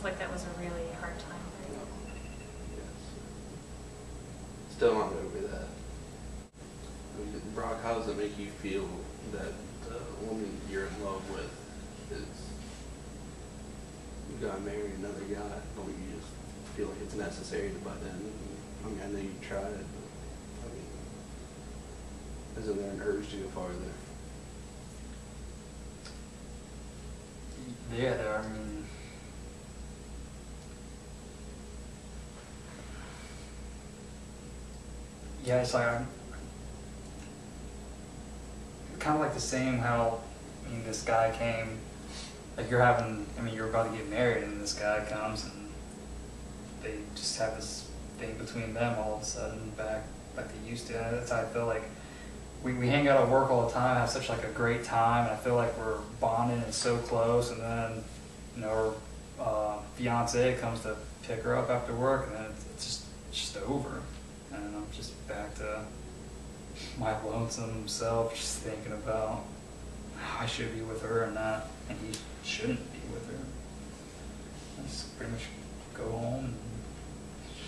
Sounds like that was a really hard time for you. Yes. Still not over that. I mean, Brock, how does it make you feel that the woman you're in love with is, you got married another guy? Don't you just feel like it's necessary to butt in? I mean, I know you tried it, but I mean, isn't there an urge to go farther? Yeah, there. I mean, yeah, it's like I'm kind of like the same how, I mean, this guy came, like you're having, I mean, you're about to get married and this guy comes and they just have this thing between them all of a sudden back like they used to. And that's how I feel like we hang out at work all the time, have such like a great time, and I feel like we're bonding and so close, and then, you know, her fiance comes to pick her up after work, and then it's just over, and I'm just back to my lonesome self, just thinking about how I should be with her and not, and he shouldn't be with her. I just pretty much go home and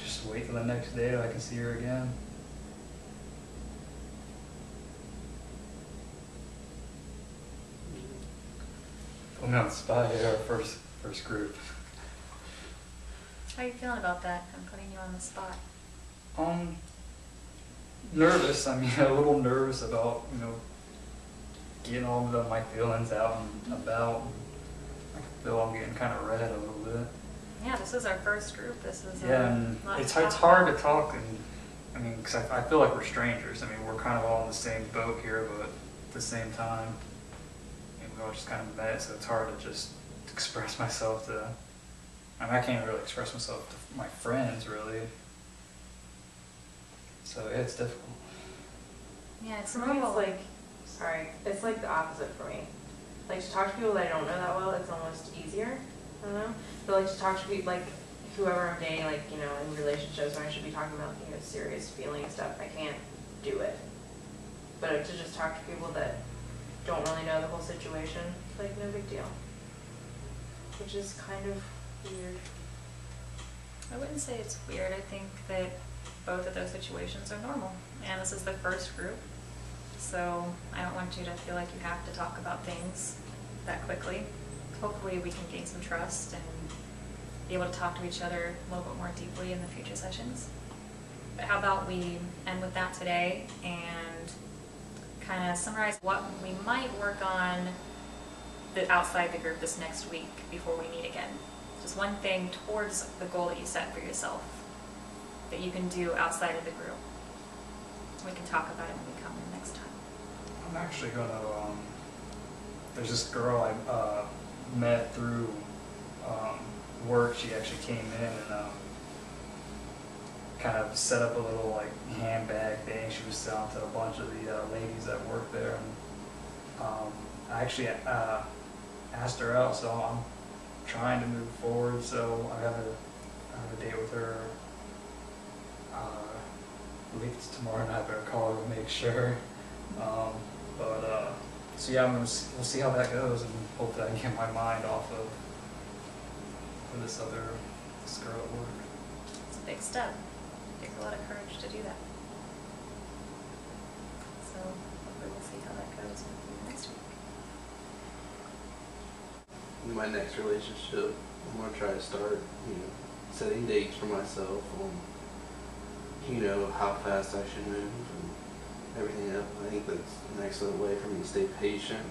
just wait till the next day till I can see her again. Put me on the spot here, our first group. How are you feeling about that? I'm putting you on the spot. Nervous. I mean, a little nervous about, you know, getting all of my feelings out and about. I feel I'm getting kind of red a little bit. Yeah, this is our first group. This is yeah, and it's hard to talk, and I mean, because I feel like we're strangers. I mean, we're kind of all in the same boat here, but at the same time, we all just kind of met, so it's hard to just express myself to, I mean, I can't really express myself to my friends, really. So yeah, it's difficult. Yeah, it's For me, normal. it's like, sorry, it's like the opposite for me. Like to talk to people that I don't know that well, it's almost easier, I don't know. But like to talk to people, like whoever I'm dating, like, you know, in relationships when I should be talking about, you know, serious feeling stuff, I can't do it. But to just talk to people that don't really know the whole situation, like no big deal. Which is kind of weird. I wouldn't say it's weird. I think that both of those situations are normal. And this is the first group. So I don't want you to feel like you have to talk about things that quickly. Hopefully we can gain some trust and be able to talk to each other a little bit more deeply in the future sessions. But how about we end with that today and kind of summarize what we might work on outside the group this next week before we meet again. Just one thing towards the goal that you set for yourself that you can do outside of the group. We can talk about it when we come in next time. I'm actually going to, there's this girl I met through work. She actually came in and kind of set up a little like handbag thing she was selling to a bunch of the ladies that work there. And I actually asked her out, so I'm trying to move forward. So I have a date with her. I believe it's tomorrow night. I better call her to make sure. So yeah, we'll see how that goes, and hope that I can get my mind off of this girl at work. It's a big step. It takes a lot of courage to do that. So hopefully we'll see how that goes next week. In my next relationship, I'm going to try to start, you know, setting dates for myself on, you know, how fast I should move and everything else. I think that's an excellent way for me to stay patient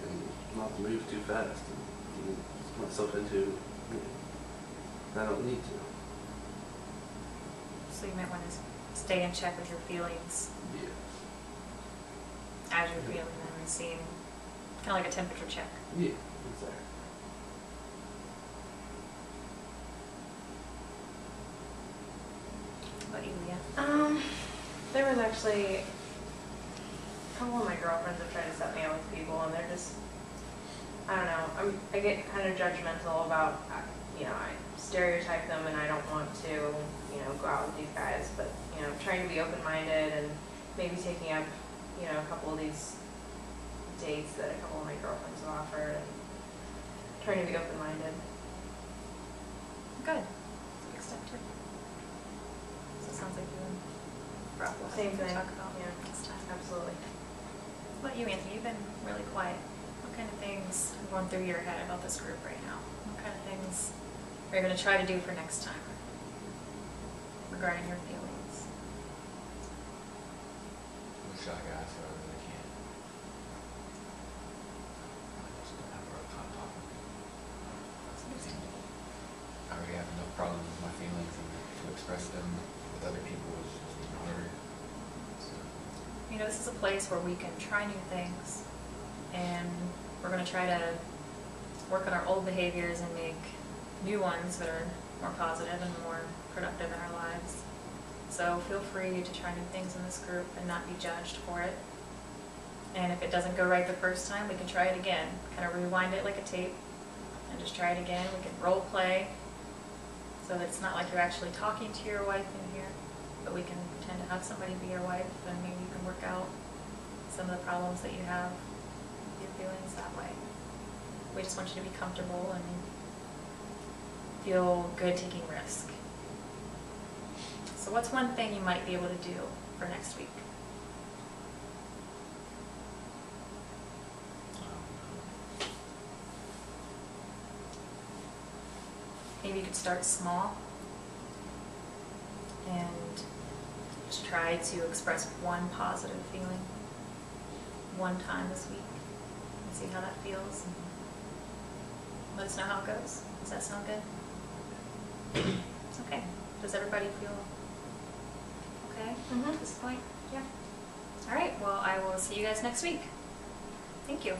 and not to move too fast and get myself into, you know, I don't need to. So you might want to stay in check with your feelings. Yeah. As you're feeling them and seeing, kind of like a temperature check. Yeah, exactly. What about you, Leah? There was actually a couple of my girlfriends have tried to set me up with people, and they're just, I don't know, I get kind of judgmental about, you know, I stereotype them and I don't want to, you know, go out with these guys, but, you know, trying to be open-minded and maybe taking up, you know, a couple of these dates that a couple of my girlfriends have offered, and trying to be open-minded. Good. It's a big step too. So it sounds like you and Brock will have Same something to thing, talk about yeah. next time. Absolutely. What about you, Anthony? You've been really quiet. What kind of things are going through your head about this group right now? What kind of things are you going to try to do for next time regarding your feelings? I'm shy guy, so I really can't. I just don't have a hard time talking. It's understandable. I already have enough problems with my feelings, and to express them with other people is just even harder. So, You know, this is a place where we can try new things, and we're going to try to work on our old behaviors and make new ones that are more positive and more productive in our lives. So feel free to try new things in this group and not be judged for it. And if it doesn't go right the first time, we can try it again. Kind of rewind it like a tape and just try it again. We can role play so that it's not like you're actually talking to your wife in here, but we can pretend to have somebody be your wife, and maybe you can work out some of the problems that you have with your feelings that way. We just want you to be comfortable and feel good taking risk. So what's one thing you might be able to do for next week? Maybe you could start small and just try to express one positive feeling one time this week and see how that feels. And let us know how it goes. Does that sound good? It's okay. Does everybody feel okay at this point? Yeah. All right. Well, I will see you guys next week. Thank you.